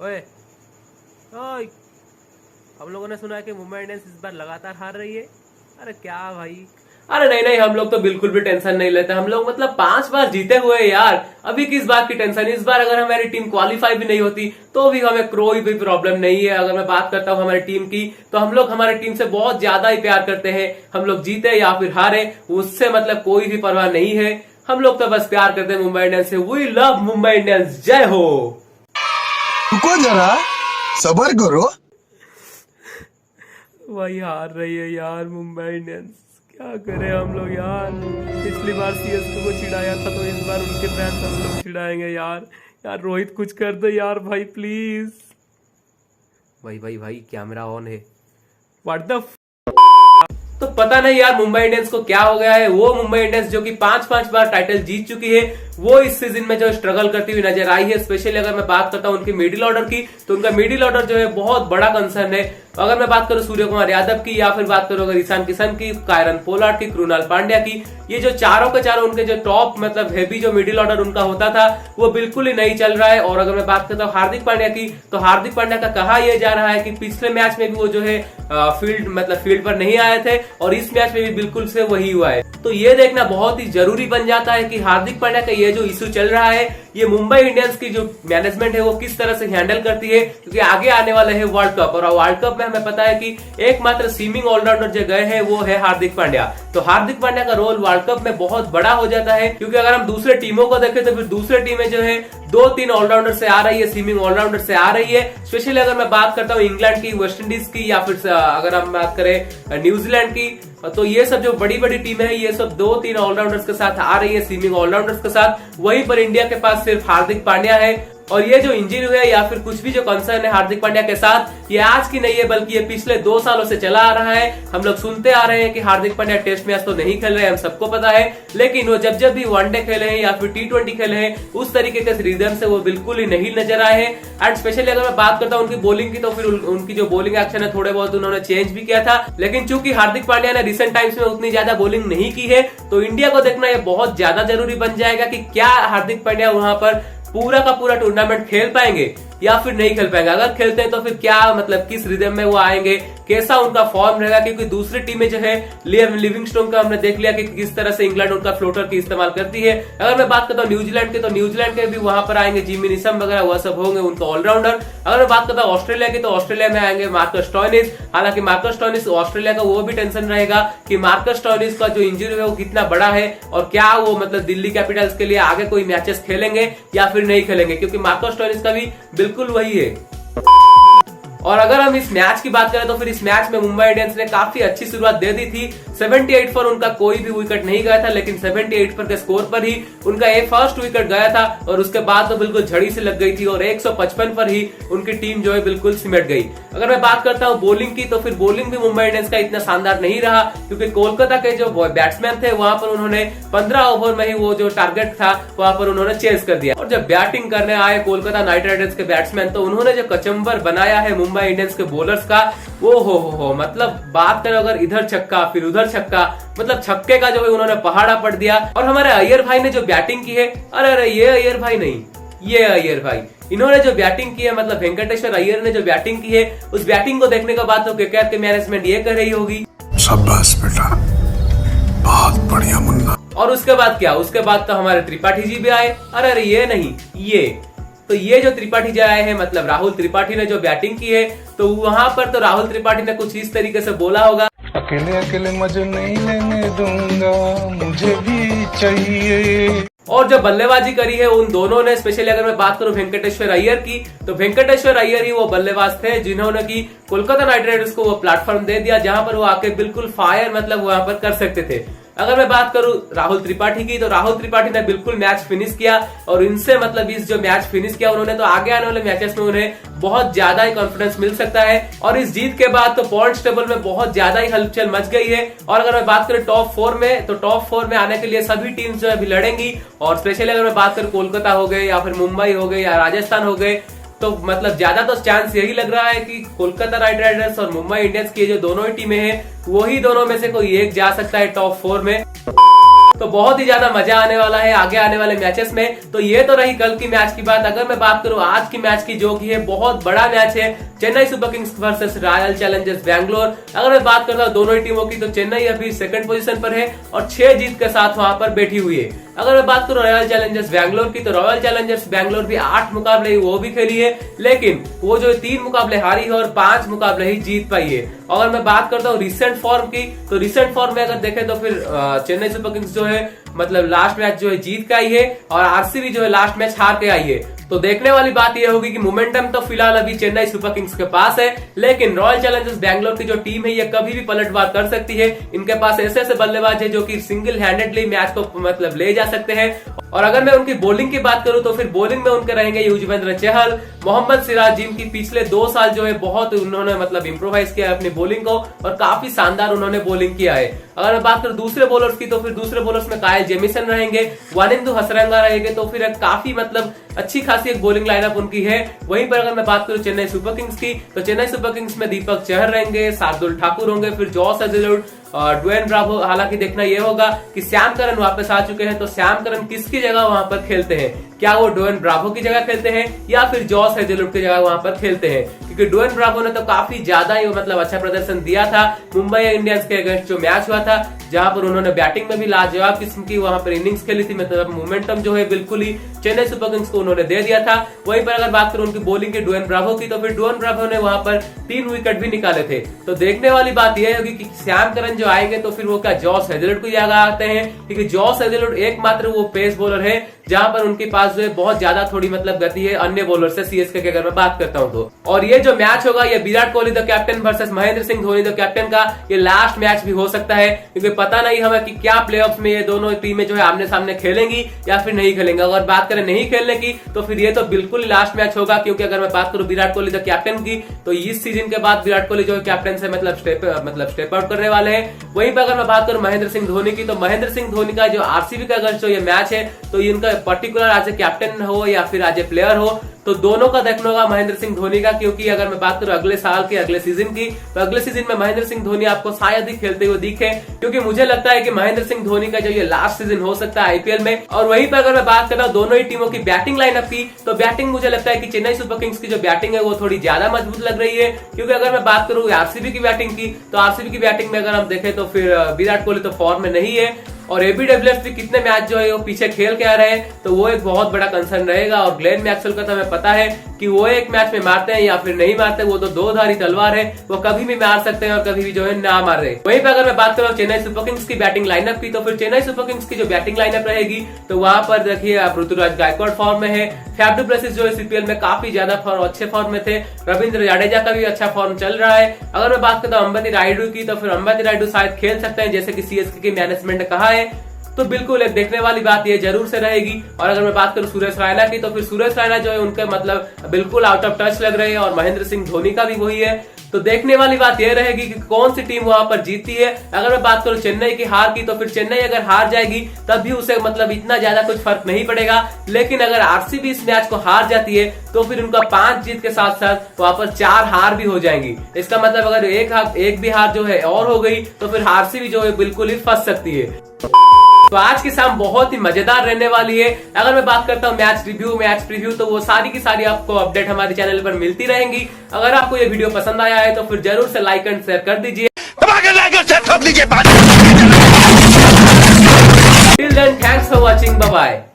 ओए ओए, हम लोगों ने सुना है कि मुंबई इंडियंस इस बार लगातार हार रही है। अरे क्या भाई। अरे नहीं नहीं, हम लोग तो बिल्कुल भी टेंशन नहीं लेते। हम लोग मतलब 5 बार जीते हुए हैं यार। अभी किस बात की टेंशन। इस बार अगर हमारी टीम क्वालिफाई भी नहीं होती तो भी हमें कोई भी प्रॉब्लम नहीं है। अगर मैं बात करता हूँ हमारी टीम की, तो हम लोग हमारी टीम से बहुत ज्यादा ही प्यार करते हैं। हम लोग जीते या फिर हारे उससे मतलब कोई भी परवाह नहीं है। हम लोग तो बस प्यार करते हैं मुंबई इंडियंस से। We love Mumbai Indians. जय हो। रुको जरा, सबर करो। वही हार रही है यार मुंबई इंडियंस। क्या करें हम लोग यार। पिछली बार सीएसके को चिढ़ाया था तो इस बार उनके फैंस हम लोग चिढ़ाएंगे यार। यार रोहित कुछ कर दो यार भाई प्लीज। भाई भाई भाई कैमरा ऑन है। What the. तो पता नहीं यार मुंबई इंडियंस को क्या हो गया है। वो मुंबई इंडियंस जो कि 5 बार टाइटल जीत चुकी है, वो इस सीजन में जो स्ट्रगल करती हुई नजर आई है। स्पेशली अगर मैं बात करता हूं उनकी मिडिल ऑर्डर की, तो उनका मिडिल ऑर्डर जो है बहुत बड़ा कंसर्न है। अगर मैं बात करूं सूर्य कुमार यादव की, या फिर बात करूं अगर ईशान किशन की, कायरन पोलार्ड की, कृणाल पांड्या की, ये जो चारों के चारों उनके जो टॉप मतलब हेवी जो मिडिल ऑर्डर उनका होता था वो बिल्कुल ही नहीं चल रहा है। और अगर मैं बात करता हूँ हार्दिक पांड्या की, तो हार्दिक पांड्या का कहा यह जा रहा है कि पिछले मैच में भी वो जो है फील्ड पर नहीं आए थे और इस मैच में भी बिल्कुल से वही हुआ है। तो ये देखना बहुत ही जरूरी बन जाता है कि हार्दिक पांड्या का ये जो इशू चल रहा है, ये मुंबई इंडियंस की जो मैनेजमेंट है वो किस तरह से हैंडल करती है। क्योंकि आगे आने वाला है वर्ल्ड कप, और वर्ल्ड कप में हमें पता है कि एकमात्र स्विमिंग ऑलराउंडर जो गए हैं वो है हार्दिक पांड्या। तो हार्दिक पांड्या का रोल वर्ल्ड कप में बहुत बड़ा हो जाता है। क्योंकि अगर हम दूसरे टीमों को देखें तो फिर दूसरे टीमें जो है 2-3 ऑलराउंडर से आ रही है, स्विमिंग ऑलराउंडर से आ रही है। स्पेशली अगर मैं बात करता हूँ इंग्लैंड की, वेस्ट इंडीज की, या फिर अगर हम बात करें न्यूजीलैंड की, तो ये सब जो बड़ी बड़ी टीमें हैं ये सब 2-3 ऑलराउंडर्स के साथ आ रही है, स्विमिंग ऑलराउंडर्स के साथ। वहीं पर इंडिया के पास सिर्फ हार्दिक पांड्या है। और ये जो इंजरी हुई है या फिर कुछ भी जो कंसर्न है हार्दिक पांड्या के साथ, ये आज की नहीं है बल्कि ये पिछले 2 सालों से चला आ रहा है। हम लोग सुनते आ रहे हैं कि हार्दिक पांड्या टेस्ट मैच तो नहीं खेल रहे हैं, हम सबको पता है। लेकिन वो जब जब भी वनडे खेले हैं या फिर T20 खेले हैं, उस तरीके के रिदम से वो बिल्कुल ही नहीं नजर आए हैं। एंड स्पेशली अगर मैं बात करता हूँ उनकी बॉलिंग की, तो फिर उनकी जो बॉलिंग एक्शन है थोड़े बहुत उन्होंने चेंज भी किया था। लेकिन चूंकि हार्दिक पांड्या ने रिसेंट टाइम्स में उतनी ज्यादा बॉलिंग नहीं की है, तो इंडिया को देखना ये बहुत ज्यादा जरूरी बन जाएगा कि क्या हार्दिक पांड्या वहां पर पूरा का पूरा टूर्नामेंट खेल पाएंगे या फिर नहीं खेल पाएंगे। अगर खेलते हैं तो फिर क्या मतलब किस रिदम में वो आएंगे, कैसा उनका फॉर्म रहेगा। क्योंकि दूसरी टीमें जो है लियम लिविंगस्टोन का हमने देख लिया कि किस तरह से इंग्लैंड उनका फ्लोटर की इस्तेमाल करती है। अगर मैं बात करता हूँ न्यूजीलैंड के, तो न्यूजीलैंड के भी वहां पर आएंगे जिमी निशम वगैरह, वह सब होंगे उनका ऑलराउंडर। अगर मैं बात करता हूँ ऑस्ट्रेलिया की, तो ऑस्ट्रेलिया में आएंगे मार्कस स्टोइनिस। हालांकि मार्कस स्टोइनिस ऑस्ट्रेलिया का वो भी टेंशन रहेगा कि मार्कस स्टोइनिस का जो इंजरी है वो कितना बड़ा है, और क्या वो मतलब दिल्ली कैपिटल्स के लिए आगे कोई मैचेस खेलेंगे या फिर नहीं खेलेंगे। क्योंकि मार्कस स्टोइनिस का भी बिल्कुल वही है। और अगर हम इस मैच की बात करें तो फिर इस मैच में मुंबई इंडियंस ने काफी अच्छी शुरुआत दे दी थी। 78 पर उनका कोई भी विकेट नहीं गया था, लेकिन 78 पर के स्कोर पर ही उनका एक फर्स्ट विकेट गया था और उसके बाद तो बिल्कुल झड़ी से लग गई थी और 155 पर ही उनकी टीम जो है बिल्कुल सिमट गई। अगर मैं बात करता हूं बॉलिंग की, तो फिर बॉलिंग भी मुंबई इंडियंस का इतना शानदार नहीं रहा। क्योंकि कोलकाता के जो बैट्समैन थे वहां पर उन्होंने 15 ओवर में ही वो जो टारगेट था वहां पर उन्होंने चेज कर दिया। और जब बैटिंग करने आए कोलकाता नाइट राइडर्स के बैट्समैन, तो उन्होंने जो कचंबर बनाया है मुंबई इंडियंस के बॉलर्स का, वो हो मतलब बात करें अगर इधर छक्का फिर उधर छक्का, मतलब छक्के का जो है उन्होंने पहाड़ा पड़ दिया। और हमारे अय्यर भाई ने जो बैटिंग की है, अरे ये अय्यर भाई नहीं, ये अय्यर भाई, इन्होंने जो बैटिंग की है, मतलब वेंकटेश्वर अय्यर ने जो बैटिंग की है, उस बैटिंग को देखने के बाद तो केकेआर की मैनेजमेंट ये कर रही होगी, शाबाश बेटा, बहुत बढ़िया मुन्ना। और उसके बाद क्या, उसके बाद तो हमारे त्रिपाठी जी भी आए। अरे ये नहीं, ये जो त्रिपाठी जी आए हैं, मतलब राहुल त्रिपाठी ने जो बैटिंग की है, तो वहां पर तो राहुल त्रिपाठी ने कुछ इस तरीके से बोला होगा, अकेले अकेले मजे नहीं लेने दूंगा, मुझे भी चाहिए। और जो बल्लेबाजी करी है उन दोनों ने, स्पेशली अगर मैं बात करूं वेंकटेश्वर अय्यर की, तो वेंकटेश्वर अय्यर ही वो बल्लेबाज थे जिन्होंने की कोलकाता नाइट राइडर्स को वो प्लेटफॉर्म दे दिया जहां पर वो आके बिल्कुल फायर मतलब वहां पर कर सकते थे। अगर मैं बात करूं राहुल त्रिपाठी की, तो राहुल त्रिपाठी ने बिल्कुल मैच फिनिश किया, और इनसे मतलब इस जो मैच फिनिश किया उन्होंने, तो आगे आने वाले मैचेस में उन्हें बहुत ज्यादा ही कॉन्फिडेंस मिल सकता है। और इस जीत के बाद तो पॉइंट्स टेबल में बहुत ज्यादा ही हलचल मच गई है। और अगर मैं बात करूं टॉप 4 में, तो टॉप 4 में आने के लिए सभी टीम्स जो है अभी लड़ेंगी। और स्पेशली अगर मैं बात करूं कोलकाता हो गए या फिर मुंबई हो गए या राजस्थान हो गए, तो मतलब ज्यादा तो चांस यही लग रहा है कि कोलकाता नाइट राइडर्स और मुंबई इंडियंस की जो दोनों ही टीमें हैं, वही दोनों में से कोई एक जा सकता है टॉप 4 में। तो बहुत ही ज्यादा मजा आने वाला है आगे आने वाले मैचेस में। तो ये तो रही कल की मैच की बात। अगर मैं बात करूं आज की मैच की, जो कि है बहुत बड़ा मैच है, Chennai super Kings versus royal Challengers Bangalore. अगर मैं बात करता हूं दोनों ही टीमों की, तो चेन्नई अभी सेकंड पोजीशन पर है और 6 जीत के साथ वहां पर बैठी हुई है। अगर मैं बात करूं रॉयल चैलेंजर्स बैंगलोर की, तो रॉयल चैलेंजर्स बैंगलोर भी 8 मुकाबले वो भी खेली है, लेकिन वो जो 3 मुकाबले हारी है और 5 मुकाबले ही जीत पाई है। अगर मैं बात करता हूँ रिसेंट फॉर्म की, तो रिसेंट फॉर्म में अगर देखें तो फिर चेन्नई सुपर किंग्स जो है मतलब लास्ट मैच जो है जीत के आई है और आरसीबी जो है लास्ट मैच हार के आई है। तो देखने वाली बात यह होगी कि मोमेंटम तो फिलहाल अभी चेन्नई सुपर किंग्स के पास है, लेकिन रॉयल चैलेंजर्स बैंगलोर की जो टीम है ये कभी भी पलटवार कर सकती है। इनके पास ऐसे ऐसे बल्लेबाज है जो कि सिंगल हैंडेडली मैच को मतलब ले जा सकते हैं। और अगर मैं उनकी बॉलिंग की बात करूं तो फिर बॉलिंग में उनके रहेंगे युजवेंद्र चहल, मोहम्मद सिराज, जिनकी पिछले 2 साल जो है बहुत उन्होंने मतलब इंप्रोवाइज किया है अपनी बॉलिंग को और काफी शानदार उन्होंने बॉलिंग किया है। अगर मैं बात करूं दूसरे बॉलर्स की, तो फिर दूसरे बॉलर्स में कायल जेमिसन रहेंगे, वानिंदु हसरंगा रहेंगे, तो फिर काफी मतलब अच्छी खासी एक बॉलिंग लाइनअप उनकी है। वहीं पर अगर मैं बात करूं चेन्नई सुपर किंग्स की, तो चेन्नई सुपर किंग्स में दीपक चहर रहेंगे, शार्दुल ठाकुर होंगे, फिर जॉस हेजलवुड, ड्वेन ब्रावो। हालांकि देखना यह होगा कि श्याम करन वापस आ चुके हैं, तो श्याम करन किसकी जगह वहां पर खेलते हैं, क्या वो ड्वेन ब्रावो की जगह खेलते हैं या फिर जॉस हेजलवुड की जगह वहां पर खेलते हैं, क्योंकि ड्वेन ब्रावो ने तो काफी ज्यादा ही मतलब अच्छा प्रदर्शन दिया था मुंबई इंडियंस के अगेंस्ट जो मैच हुआ था, जहां पर उन्होंने बैटिंग में भी लाजवाब किस्म की वहां पर इनिंग्स खेली थी। मतलब मोमेंटम जो है बिल्कुल ही चेन्नई सुपर किंग्स को उन्होंने दे दिया था। वहीं पर अगर बात करूं उनकी बॉलिंग की ड्वेन ब्रावो की, तो फिर ड्वेन ब्रावो ने वहां पर 3 विकेट भी निकाले थे। तो देखने वाली बात यह होगी कि श्याम करन जो आएंगे तो फिर वो क्या जॉस हेजलवुड की जगह आते हैं, क्योंकि जॉस हेजलवुड एकमात्र वो पेस बॉलर है जहां पर उनके पास जो है बहुत ज्यादा थोड़ी मतलब गति है अन्य बॉलर से सीएसके की अगर मैं बात करता हूं तो। और ये जो मैच होगा ये Virat Kohli the captain versus Mahendra Singh Dhoni the captain का ये लास्ट मैच भी हो सकता है, क्योंकि पता नहीं हमें कि क्या प्लेऑफ्स में ये दोनों टीमें जो है आमने सामने खेलेंगी या फिर नहीं खेलेंगे। अगर बात करें नहीं खेलने की, तो फिर ये तो बिल्कुल लास्ट मैच होगा, क्योंकि अगर मैं बात करूं विराट कोहली द कैप्टन की, तो इस सीजन के बाद विराट कोहली जो है कैप्टन से मतलब स्टेप आउट करने वाले हैं। वहीं पर अगर मैं बात करूं महेंद्र सिंह धोनी की, तो महेंद्र सिंह धोनी का जो आरसीबी का अगर जो ये मैच है, तो इनका पर्टिकुलर आज ए कैप्टन हो या फिर आज ए प्लेयर हो, तो दोनों का देखना होगा महेंद्र सिंह धोनी का। क्योंकि अगर मैं बात करूं अगले साल की अगले सीजन की, तो अगले सीजन में महेंद्र सिंह धोनी आपको शायद ही खेलते हुए दिखे, क्योंकि मुझे लगता है कि महेंद्र सिंह धोनी का जो ये लास्ट सीजन हो सकता है आईपीएल में। और वहीं पर अगर मैं बात कर रहा हूं दोनों ही टीमों की बैटिंग लाइनअप की, तो बैटिंग मुझे लगता है कि चेन्नई सुपर किंग्स की जो बैटिंग है वो थोड़ी ज्यादा मजबूत लग रही है, क्योंकि अगर मैं बात करूं आरसीबी की बैटिंग की, तो आरसीबी की बैटिंग में अगर हम देखें तो फिर विराट कोहली तो फॉर्म में नहीं है और एबी डिविलियर्स भी कितने मैच जो है वो पीछे खेल के आ रहे हैं, तो वो एक बहुत बड़ा कंसर्न रहेगा। और ग्लेन मैक्सवेल का तो हमें पता है कि वो एक मैच में मारते हैं या फिर नहीं मारते, वो तो 2-धारी तलवार है, वो कभी भी मार सकते हैं और कभी भी जो है ना मार रहे। वहीं पर अगर मैं बात करूं चेन्नई सुपर किंग्स की बैटिंग लाइनअप की, तो फिर चेन्नई सुपर किंग्स की जो बैटिंग लाइनअप रहेगी, तो वहां पर देखिए आप ऋतुराज गायकवाड़ फॉर्म में है, फैफ डु प्लेसिस जो है सीपीएल में काफी ज्यादा अच्छे फॉर्म में थे, रविंद्र जाडेजा का भी अच्छा फॉर्म चल रहा है। अगर मैं बात करता हूं अंबती रायडू की, तो फिर अंबती रायडू शायद खेल सकते हैं जैसे कि सीएसके की मैनेजमेंट ने कहा है, तो बिल्कुल एक देखने वाली बात ये जरूर से रहेगी। और अगर मैं बात करूं सुरेश रैना की, तो फिर सुरेश रैना जो है उनके मतलब बिल्कुल आउट ऑफ टच लग रहे हैं और महेंद्र सिंह धोनी का भी वही है। तो देखने वाली बात यह रहेगी कि कौन सी टीम वहां पर जीतती है। अगर मैं बात करूं चेन्नई की हार की, तो फिर चेन्नई अगर हार जाएगी तब भी उसे मतलब इतना ज्यादा कुछ फर्क नहीं पड़ेगा, लेकिन अगर आरसीबी इस मैच को हार जाती है, तो फिर उनका 5 जीत के साथ साथ वहां पर 4 हार भी हो जाएंगी। इसका मतलब अगर एक भी हार जो है और हो गई, तो फिर आरसीबी जो है बिल्कुल ही फंस सकती है। तो आज की शाम बहुत ही मजेदार रहने वाली है। अगर मैं बात करता हूँ मैच रिव्यू, मैच प्रीव्यू, तो वो सारी की सारी आपको अपडेट हमारे चैनल पर मिलती रहेंगी। अगर आपको ये वीडियो पसंद आया है तो फिर जरूर से लाइक एंड शेयर कर दीजिए। Till then thanks for watching, bye bye.